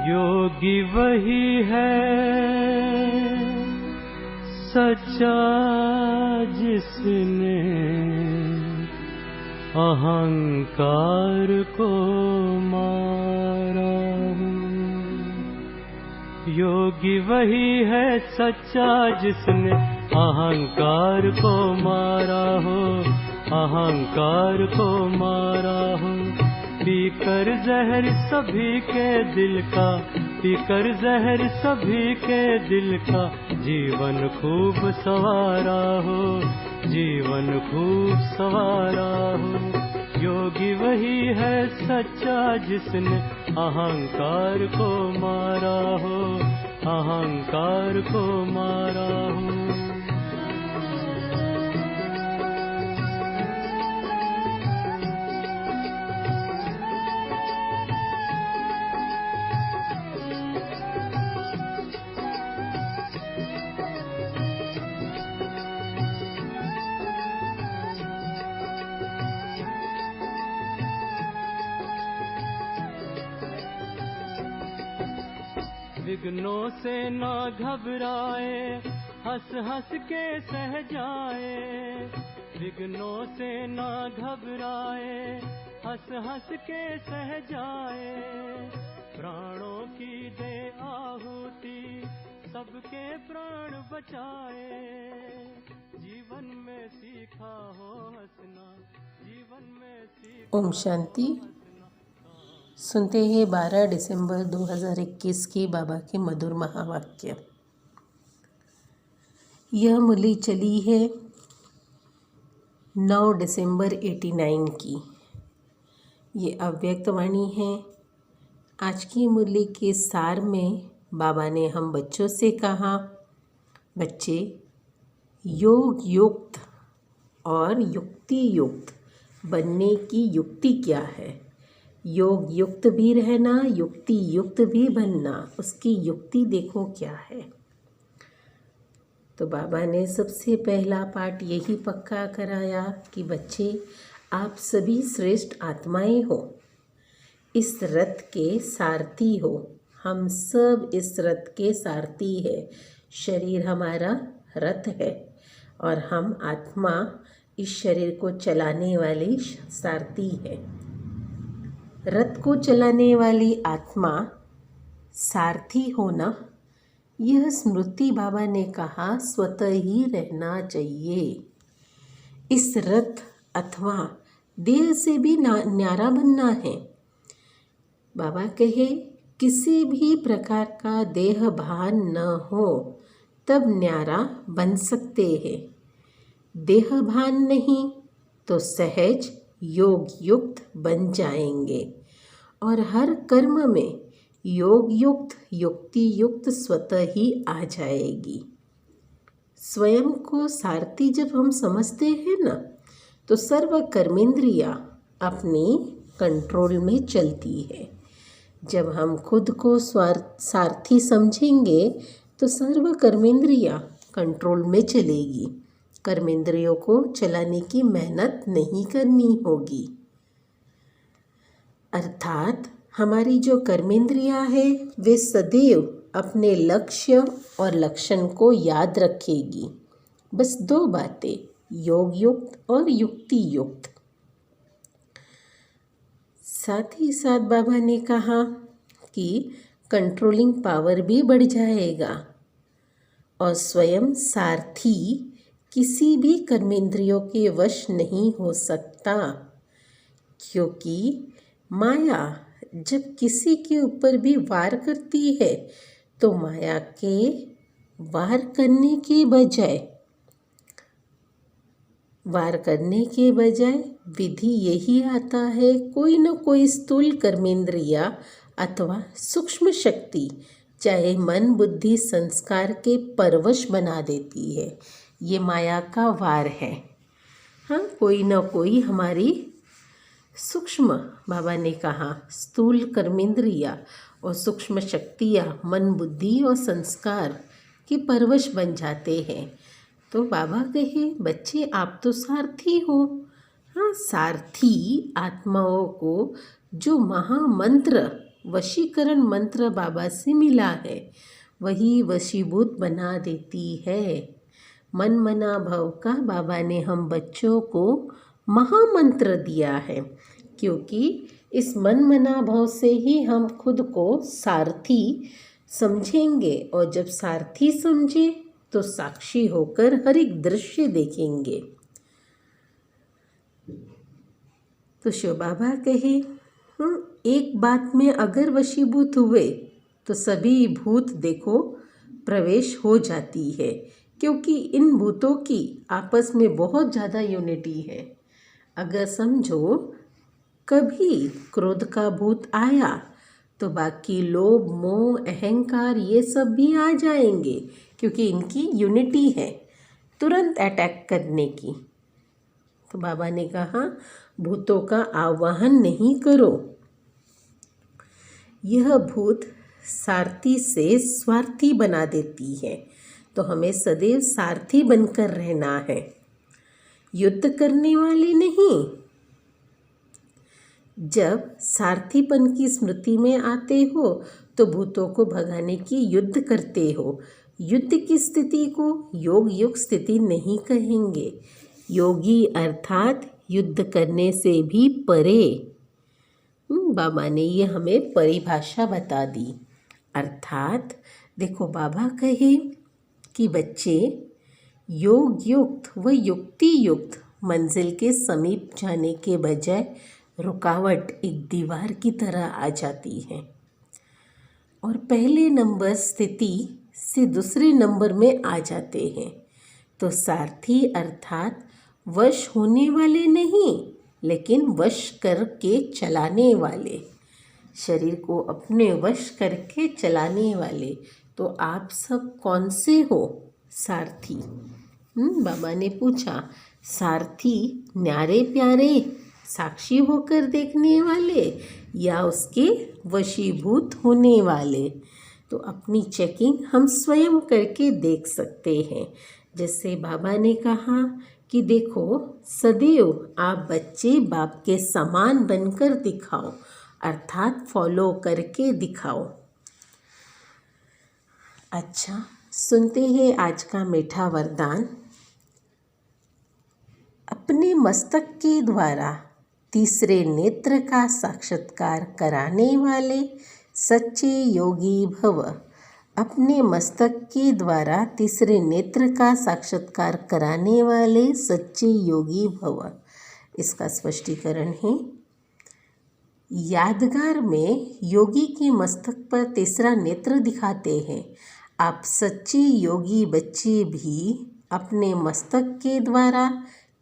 योगी वही है सच्चा जिसने अहंकार को मारा। योगी वही है सच्चा जिसने अहंकार को मारा हो, अहंकार को मारा हो। पीकर जहर सभी के दिल का, पीकर जहर सभी के दिल का, जीवन खूब सवारा हो, जीवन खूब सवारा हो। योगी वही है सच्चा जिसने अहंकार को मारा हो, अहंकार को मारा हो। विघ्नों से ना घबराए, हंस हंस के सह जाए। विघ्नों से ना घबराए, हंस हंस के सह जाए। प्राणों की दे आहुति, सबके प्राण बचाए। जीवन में सीखा हो हंसना, जीवन में सीखा। ओम शांति। सुनते हैं 12 दिसंबर 2021 के बाबा के मधुर महावाक्य। यह मुरली चली है 9 दिसंबर 89 की। ये अव्यक्त वाणी है। आज की मुरली के सार में बाबा ने हम बच्चों से कहा, बच्चे योग युक्त और युक्ति युक्त बनने की युक्ति क्या है। योग युक्त भी रहना, युक्ति युक्त भी बनना, उसकी युक्ति देखो क्या है। तो बाबा ने सबसे पहला पाठ यही पक्का कराया कि बच्चे आप सभी श्रेष्ठ आत्माएं हो, इस रथ के सारथी हो। हम सब इस रथ के सारथी है। शरीर हमारा रथ है और हम आत्मा इस शरीर को चलाने वाली सारथी है। रथ को चलाने वाली आत्मा सारथी होना, यह स्मृति बाबा ने कहा स्वतः ही रहना चाहिए। इस रथ अथवा देह से भी न्यारा बनना है। बाबा कहे किसी भी प्रकार का देह भान न हो तब न्यारा बन सकते हैं। देह भान नहीं तो सहज योग युक्त बन जाएंगे और हर कर्म में योग युक्त युक्ति युक्त स्वतः ही आ जाएगी। स्वयं को सारथी जब हम समझते हैं ना, तो सर्व कर्मेंद्रियां अपनी कंट्रोल में चलती है। जब हम खुद को सारथी समझेंगे तो सर्व कर्मेंद्रियां कंट्रोल में चलेगी। कर्मेंद्रियों को चलाने की मेहनत नहीं करनी होगी। अर्थात हमारी जो कर्मेंद्रियां है वे सदैव अपने लक्ष्य और लक्षण को याद रखेगी। बस 2 बातें, योग युक्त और युक्ति युक्त। साथ ही साथ बाबा ने कहा कि कंट्रोलिंग पावर भी बढ़ जाएगा और स्वयं सारथी किसी भी कर्मेंद्रियों के वश नहीं हो सकता, क्योंकि माया जब किसी के ऊपर भी वार करती है तो माया के वार करने के बजाय विधि यही आता है, कोई न कोई स्थूल कर्मेंद्रिया अथवा सूक्ष्म शक्ति चाहे मन बुद्धि संस्कार के परवश बना देती है। ये माया का वार है। हाँ, कोई न कोई हमारी सूक्ष्म, बाबा ने कहा स्थूल कर्मेंद्रिया और सूक्ष्म शक्तियाँ मन बुद्धि और संस्कार के परवश बन जाते हैं। तो बाबा कहे बच्चे आप तो सारथी हो। हाँ, सारथी आत्माओं को जो महामंत्र वशीकरण मंत्र बाबा से मिला है, वही वशीभूत बना देती है। मन मना भव का बाबा ने हम बच्चों को महामंत्र दिया है, क्योंकि इस मन मना भव से ही हम खुद को सारथी समझेंगे, और जब सारथी समझे तो साक्षी होकर हर एक दृश्य देखेंगे। तो शिव बाबा कहे, एक बात में अगर वशीभूत हुए तो सभी भूत देखो प्रवेश हो जाती है, क्योंकि इन भूतों की आपस में बहुत ज़्यादा यूनिटी है। अगर समझो कभी क्रोध का भूत आया तो बाकी लोभ मोह अहंकार ये सब भी आ जाएंगे, क्योंकि इनकी यूनिटी है तुरंत अटैक करने की। तो बाबा ने कहा भूतों का आवाहन नहीं करो, यह भूत सारथी से स्वार्थी बना देती है। तो हमें सदैव सारथी बनकर रहना है, युद्ध करने वाले नहीं। जब सारथीपन की स्मृति में आते हो तो भूतों को भगाने की युद्ध करते हो। युद्ध की स्थिति को योग युग स्थिति नहीं कहेंगे। योगी अर्थात युद्ध करने से भी परे। बाबा ने ये हमें परिभाषा बता दी। अर्थात देखो बाबा कहे कि बच्चे योग युक्त व युक्ति युक्त मंजिल के समीप जाने के बजाय रुकावट एक दीवार की तरह आ जाती है, और पहले नंबर स्थिति से दूसरे नंबर में आ जाते हैं। तो सारथी अर्थात वश होने वाले नहीं, लेकिन वश करके चलाने वाले, शरीर को अपने वश करके चलाने वाले। तो आप सब कौन से हो? सारथी। बाबा ने पूछा, सारथी न्यारे प्यारे साक्षी होकर देखने वाले या उसके वशीभूत होने वाले? तो अपनी चेकिंग हम स्वयं करके देख सकते हैं। जैसे बाबा ने कहा कि देखो सदैव आप बच्चे बाप के समान बनकर दिखाओ, अर्थात फॉलो करके दिखाओ। अच्छा, सुनते हैं आज का मीठा वरदान। अपने मस्तक के द्वारा तीसरे नेत्र का साक्षात्कार कराने वाले सच्चे योगी भव। अपने मस्तक के द्वारा तीसरे नेत्र का साक्षात्कार कराने वाले सच्चे योगी भव। इसका स्पष्टीकरण है, यादगार में योगी के मस्तक पर तीसरा नेत्र दिखाते हैं। आप सच्चे योगी बच्चे भी अपने मस्तक के द्वारा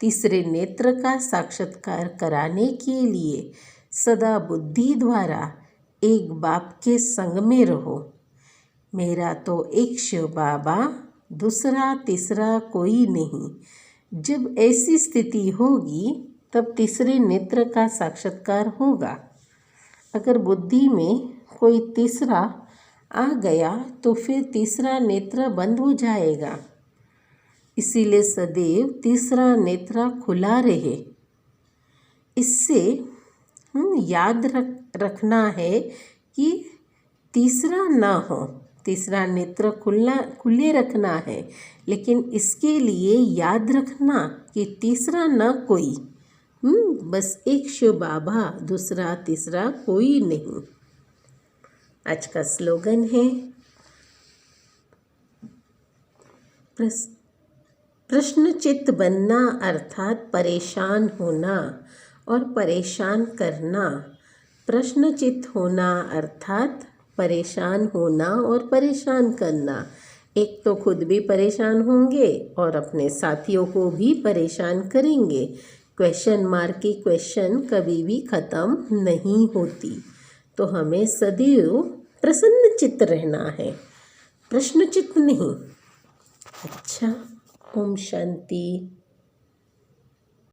तीसरे नेत्र का साक्षात्कार कराने के लिए सदा बुद्धि द्वारा एक बाप के संग में रहो। मेरा तो एक शिव बाबा, दूसरा तीसरा कोई नहीं। जब ऐसी स्थिति होगी तब तीसरे नेत्र का साक्षात्कार होगा। अगर बुद्धि में कोई तीसरा आ गया तो फिर तीसरा नेत्र बंद हो जाएगा। इसीलिए सदैव तीसरा नेत्र खुला रहे। इससे याद रखना है कि तीसरा ना हो, तीसरा नेत्र खुले रखना है, लेकिन इसके लिए याद रखना कि तीसरा ना कोई, बस एक शिव बाबा, दूसरा तीसरा कोई नहीं। आज का स्लोगन है, प्रश्नचित्त बनना अर्थात परेशान होना और परेशान करना। प्रश्नचित्त होना अर्थात परेशान होना और परेशान करना। एक तो खुद भी परेशान होंगे और अपने साथियों को भी परेशान करेंगे। क्वेश्चन मार्क की क्वेश्चन कभी भी ख़त्म नहीं होती। तो हमें सदैव प्रसन्नचित्त रहना है, प्रश्नचित्त नहीं। अच्छा, ओम शांति।